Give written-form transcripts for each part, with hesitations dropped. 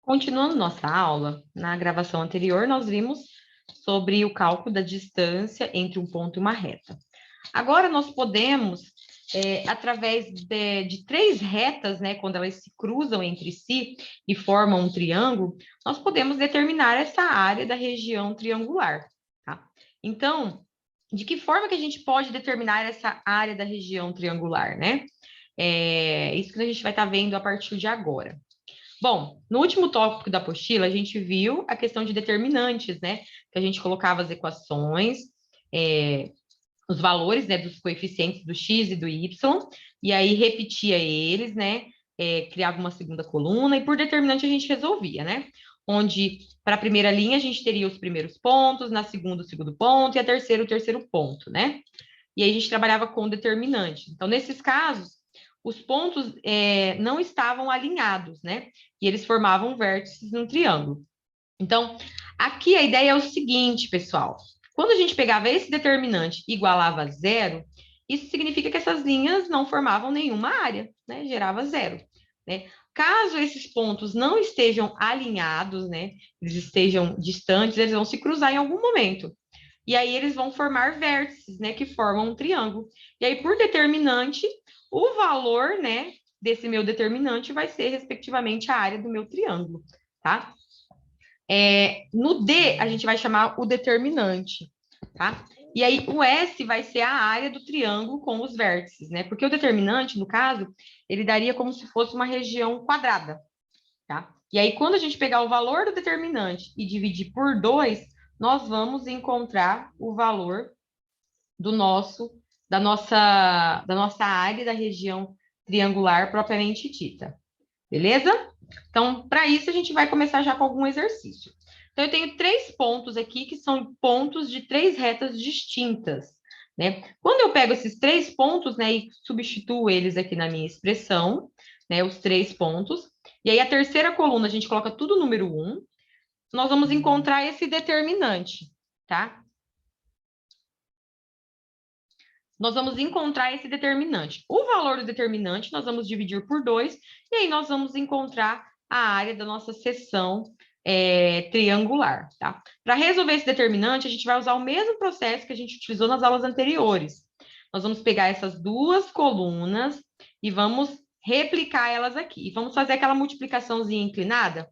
Continuando nossa aula, na gravação anterior, nós vimos sobre o cálculo da distância entre um ponto e uma reta. Agora, nós podemos, através de três retas, né, quando elas se cruzam entre si e formam um triângulo, nós podemos determinar essa área da região triangular. Tá? Então, de que forma que a gente pode determinar essa área da região triangular, né? Isso que a gente vai estar vendo a partir de agora. Bom, no último tópico da apostila, a gente viu a questão de determinantes, né? Que a gente colocava as equações, os valores, né, dos coeficientes do x e do y, e aí repetia eles, né? Criava uma segunda coluna, e por determinante a gente resolvia, né? Onde, para a primeira linha, a gente teria os primeiros pontos, na segunda, o segundo ponto, e a terceira, o terceiro ponto, né? E aí a gente trabalhava com determinante. Então, nesses casos, os pontos não estavam alinhados, né? E eles formavam vértices num triângulo. Então, aqui a ideia é o seguinte, pessoal. Quando a gente pegava esse determinante e igualava a zero, isso significa que essas linhas não formavam nenhuma área, né? Gerava zero, né? Caso esses pontos não estejam alinhados, né? Eles estejam distantes, eles vão se cruzar em algum momento. E aí eles vão formar vértices, né, que formam um triângulo. E aí, por determinante, o valor, né, desse meu determinante vai ser, respectivamente, a área do meu triângulo, tá? No D, a gente vai chamar o determinante, tá? E aí, o S vai ser a área do triângulo com os vértices, né? Porque o determinante, no caso, ele daria como se fosse uma região quadrada, tá? E aí, quando a gente pegar o valor do determinante e dividir por 2, nós vamos encontrar o valor da nossa área da região triangular propriamente dita. Beleza? Então, para isso, a gente vai começar já com algum exercício. Então, eu tenho três pontos aqui, que são pontos de três retas distintas, né? Quando eu pego esses três pontos, né, e substituo eles aqui na minha expressão, né, os três pontos, e aí a terceira coluna a gente coloca tudo número 1, nós vamos encontrar esse determinante, tá? Nós vamos encontrar esse determinante. O valor do determinante nós vamos dividir por 2, e aí nós vamos encontrar a área da nossa seção triangular, tá? Para resolver esse determinante, a gente vai usar o mesmo processo que a gente utilizou nas aulas anteriores. Nós vamos pegar essas duas colunas e vamos replicar elas aqui. E vamos fazer aquela multiplicaçãozinha inclinada,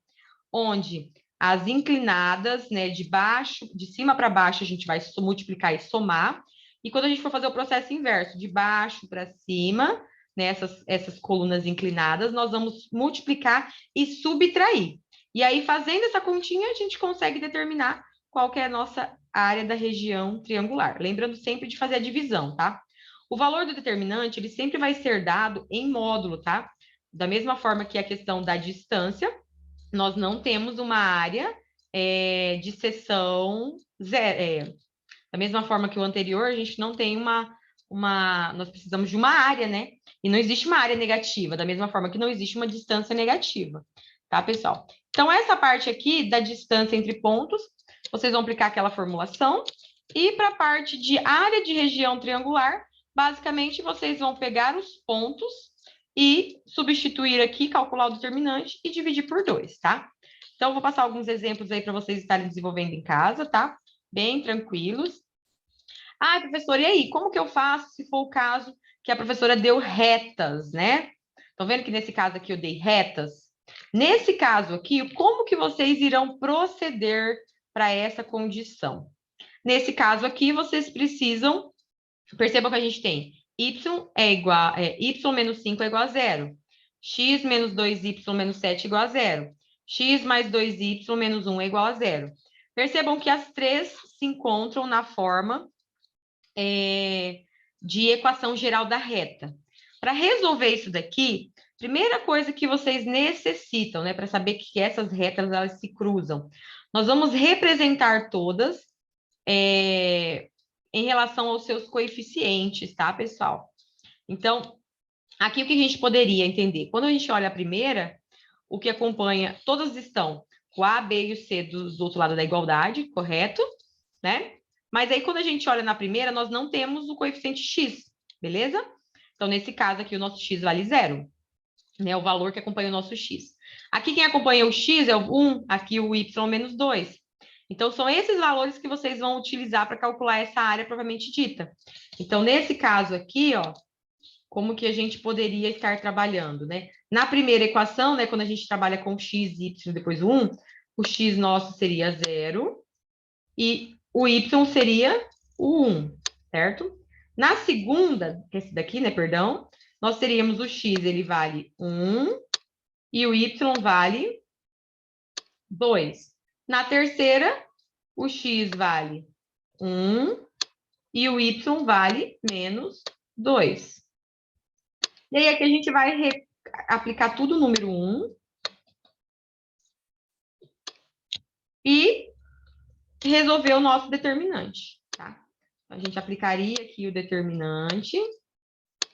onde as inclinadas, né, de cima para baixo, a gente vai multiplicar e somar. E quando a gente for fazer o processo inverso, de baixo para cima, né, essas colunas inclinadas, nós vamos multiplicar e subtrair. E aí, fazendo essa continha, a gente consegue determinar qual que é a nossa área da região triangular. Lembrando sempre de fazer a divisão, tá? O valor do determinante, ele sempre vai ser dado em módulo, tá? Da mesma forma que a questão da distância, nós não temos uma área de seção zero. Da mesma forma que o anterior, a gente não tem nós precisamos de uma área, né? E não existe uma área negativa, da mesma forma que não existe uma distância negativa, tá, pessoal? Então, essa parte aqui da distância entre pontos, vocês vão aplicar aquela formulação. E para a parte de área de região triangular, basicamente, vocês vão pegar os pontos e substituir aqui, calcular o determinante e dividir por 2, tá? Então, eu vou passar alguns exemplos aí para vocês estarem desenvolvendo em casa, tá? Bem tranquilos. Ah, professor, e aí? Como que eu faço se for o caso que a professora deu retas, né? Estão vendo que nesse caso aqui eu dei retas? Nesse caso aqui, como que vocês irão proceder para essa condição? Nesse caso aqui, vocês precisam... Percebam que a gente tem y menos 5 é igual a zero. X menos 2y menos 7 é igual a zero. X mais 2y menos 1 é igual a zero. Percebam que as três se encontram na forma de equação geral da reta. Para resolver isso daqui, primeira coisa que vocês necessitam, né, para saber que essas retas elas se cruzam, nós vamos representar todas em relação aos seus coeficientes, tá, pessoal? Então, aqui o que a gente poderia entender? Quando a gente olha a primeira, o que acompanha, todas estão com A, B e o C do outro lado da igualdade, correto? Né? Mas aí, quando a gente olha na primeira, nós não temos o coeficiente x, beleza? Então, nesse caso aqui, o nosso x vale zero. né? O valor que acompanha o nosso x. Aqui quem acompanha o x é o 1, aqui o y menos 2. Então, são esses valores que vocês vão utilizar para calcular essa área propriamente dita. Então, nesse caso aqui, ó, como que a gente poderia estar trabalhando, né? Na primeira equação, né, quando a gente trabalha com x, y, depois o 1, o x nosso seria 0 e o y seria o 1, certo? Na segunda, esse daqui, né, perdão, nós teríamos o x, ele vale 1 e o y vale 2. Na terceira, o x vale 1 e o y vale menos 2. E aí aqui a gente vai aplicar tudo no número 1 e resolver o nosso determinante, tá? Então, a gente aplicaria aqui o determinante,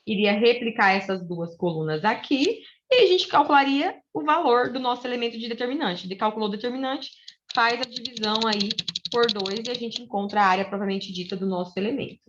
iria replicar essas duas colunas aqui, e a gente calcularia o valor do nosso elemento de determinante. Calculou o determinante, faz a divisão aí por 2 e a gente encontra a área propriamente dita do nosso elemento.